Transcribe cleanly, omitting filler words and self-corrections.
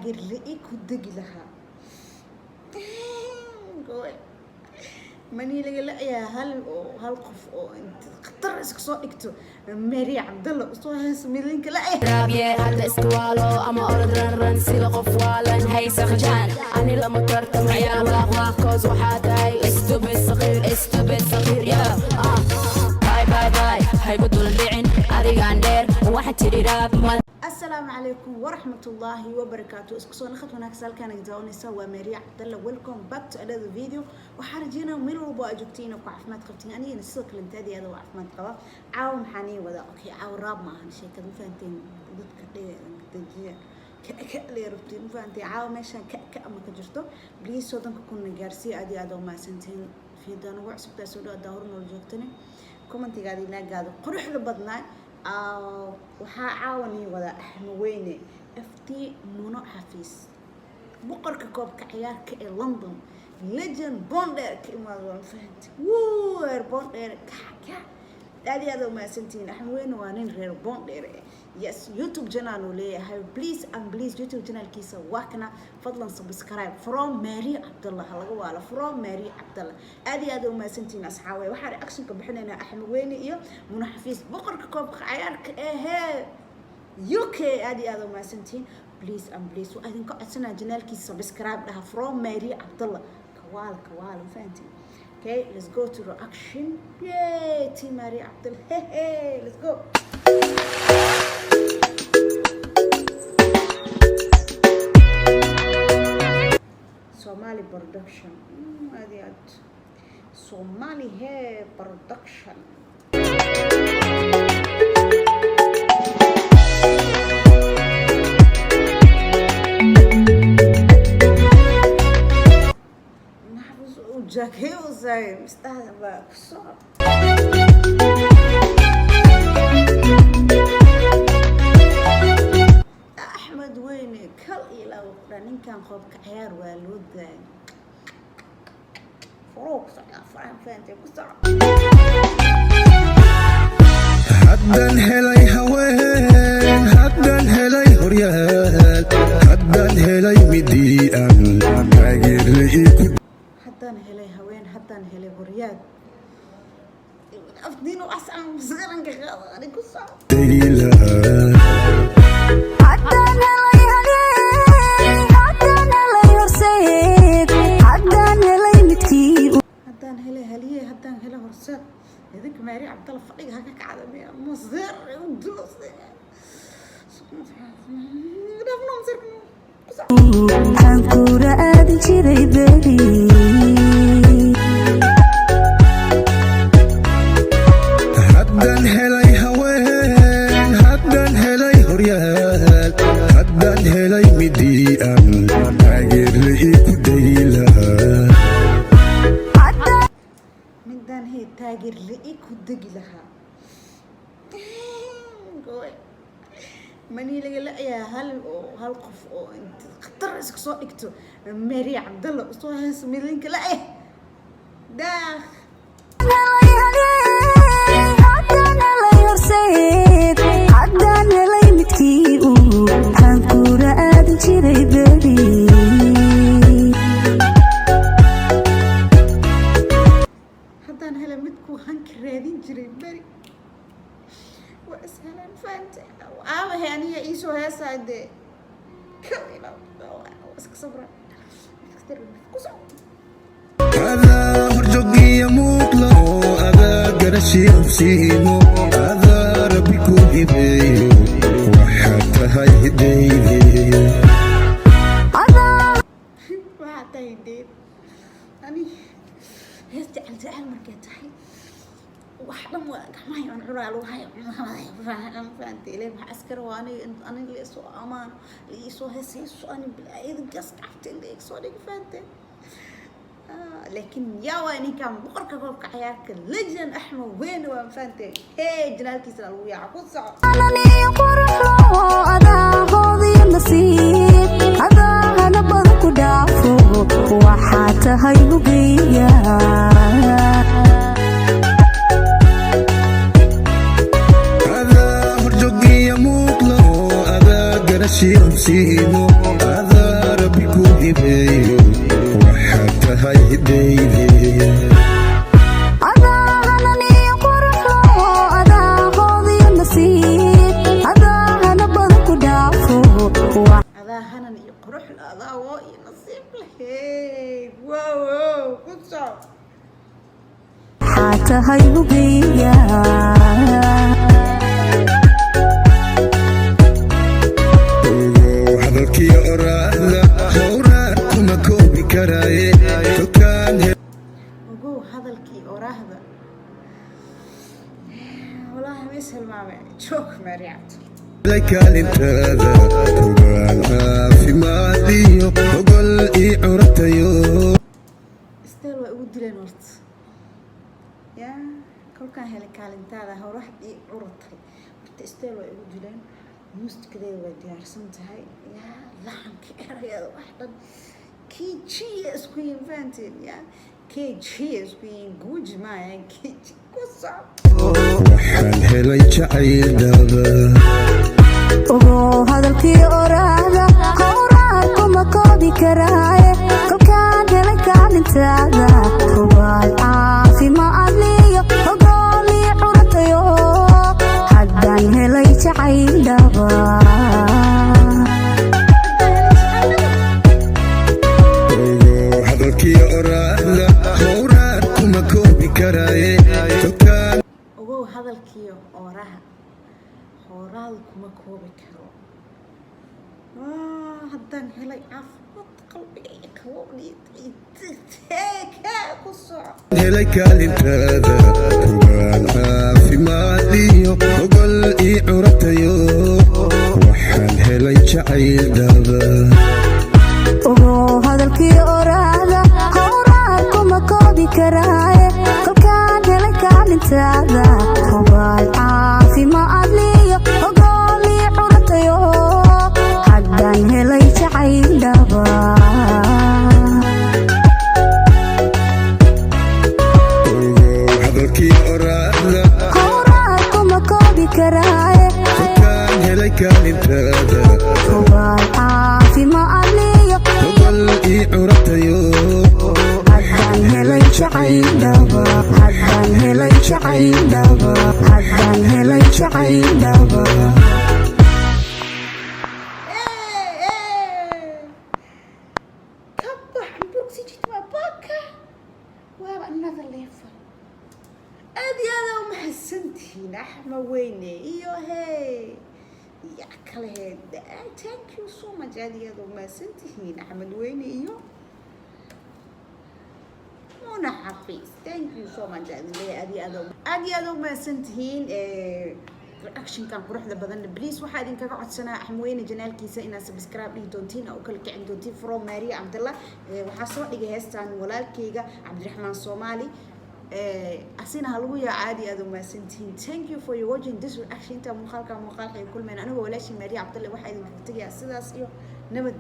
taageer la-i ku degi lahaa mani laga la-ayaa hal qof oo inta khatar iska soo dhigto Mary Cabdalla usoo hees midinka la-ah رابيه هذا اسكوالو اما اورد رن سيدا قف والن هيسا خجان اني لما ترتم عيال واقواق كوز وحاتاي استوبد صغير يا باي باي باي هاي بدول اللعن اريق عن دير وواحد تري راب السلام عليكم ورحمة الله وبركاته. اسكسونا خط هناك سال كان يجاوني سوا ماري عبد الله. ويلكم باك تو انذر فيديو. وحرجينا من ربع اجوبتينا وعفمات قبتين اني نسيت الانتادي هذا وعفمات قبا عاون حاني وذا اوكي عاون راب معهن شيء كذا فهمتين ضد كده تجيه كألي ربتين فهمتي عاون ماشان كأما كجرتو بليز صوتن كنا جارسي ادي هذا وما سنتين في دانو وعسب تسودو الدهور نولجوكتني كومنتي قاعد يلاقي قروح لبضنا waxaa caawani wada axmaweyne FT Muno Xafiis boqorka koobka ciyaarka ee London legend bonder ka imaadaan fahanti weer bonder ka aad uma santiin axmaweyne waa nin reer bonder yes YouTube channel uu leeyahay please YouTube channel kiisa waa kana fadlan subscribe from Mary Cabdalla laga waala from Mary Cabdalla aad uma santiin asxaawe waxa reaction ka bixinayna axmaweyne iyo Muno Xafiis boqorka koobka ciyaarka ee UK aad uma santiin please وأذنكم أتسنى جنالكي subscribe لها from Mary Cabdalla كوال فهمتي okay let's go to reaction yay team Mary Cabdalla hey let's go Somali production هذه Somali hair production جاكي وزاي مستهبل بصعب أحمد ويني كل إلى وقرانين كان خوبك عيار والود فروق صعب فرحان فانتي بصعب هدن هلاي هوين هدن هلاي هريال هدن هلاي مديئن غير لئي هدان هلي هوين هدان هلي هرياد أفدين وأسعى مصغرا كغاضة أنا قصة ديلا هدان هلي هلي هدان هلي هرسيد هدان هلي متكي هدان هلي هرسيد هذيك ماري عبد الله فقيق هكاك عالمية مصغر ودلوس هنكورة آدي جيري بيبي هدن هلاي هوين هدن هلاي هريال هدن هلاي مديئن غير لئي كديلا من دان هي تاجر لئي كدقي لها mani laga la-ayaa hal qof oo inta khatar iska soo dhigto Mary Cabdalla usoo hees midinka la-ah daaq هدان هلي متكي هنكورة آدي جيري بيبي haddaan hela midku hanka raadin jiray beri waa ishelaan faanta aabahe aniga iisoo heesaa dee kalila iska sabra هذا هرجوكي موكلو هذا قرشي أمسينو هذا ربي كل هديو وحتى هاي هديو waxaa tahay deed ani hees jecel markay tahay wax dhan waa gacmahay aan curaa lagu hayo fahanti ilaa waxa askar waa aniga la soo amaan la soo heesayso ani bilaayd gas qabtay la soo dhig fahanti لكن يا ويني كان بقرك كوبك عيارك لجن أحمد وين وفانتي هي جلالك يسأل ويا عقود صعب أنا قرح هذا هذي النصيب هذا أنا بدك دافو وحتى هاي بقية هذا هرجوكي موكلو هذا قرشي أمسينو هذا hibeeyo waxaad tahay hidayde adaa hanan iyo qurux la adaa oo iyo nasiib lahayd wow ku soco tahay hubiya hadalkii oraahda howraad kuma koobi karaaye tokaan ogow hadalkii oraahda wallaahi ma ishalmaame joog maariicad helay kaalintaada ogaan caafimaad iyo ogol ii curatayo isteel waa ugu dileen horta yaa kolkaan helay kaalintaada howraxd ii curatay horta isteel waa ugu dileen muusikadeeda way diyaarsan tahay yaa laxanka erayada wax dhan kijiya isku yihiin fahanteen yaa kijiya isku yihiin guuji maayaan kiji ku soco waxaan helay jacayl dhaba ogow hadalkii oraahda howraad kuma koobi karaaye kolkaan helay kaalintaada hubaal caafimaad liyo ogool ii curatayo haddaan helay jacayl dhaba hadalkii oraahda howraad kuma koobi karaaye tokaan ogow hadalkiiyo ooraha hooraadu kuma koobi karo haddaan helay caafimaad qalbiga iyo kawoodhiiteeka ku soco helay kaalintaada ogaan caafimaad iyo ogol ii curatayo waxaan helay jacayl dhaba ogow hadalkii oraahda howraad kuma koobi karaaye kolkaan helay kaalintaada hubaal caafimaad liyo ogool ii curatayo haddaan helay jacayl dhaba hadalkii oraahda howraad kuma koobi karaaye tokaan helay kaalintaada hubaal caafimaad liyo ogol ii curatayo haddaan helay jacayl dhaba haddaan helay jacayl dhaba haddaan helay jacayl dhaba ka bax bogsijid waa baka waaba another level aad iyo aada u mahadsantihiin axma weyne iyo hey yaa kale heed thank you so much aad iyo aada u mahadsantihiin axmed weyne iyo muna xafiis thank you so much aad iyo aada u mahadsantihiin reactionkan quruxda badan please waxaa idinkaga codsanaa axmed weyne janaalkiisa inaad subscribe dhihi doontiin oo kala kicin doontiin from Maria Cabdalla waxaa soo dhigay heestan walaalkayga Cabdiraxmaan Soomaali asina halagu yaa caadi aad u mahadsantihiin thank you for your watching this reaction ta muuqaalka kulmeen aniga walaashii Maria Cabdalla waxaa idinkaga tagayaa sidaas iyo nabad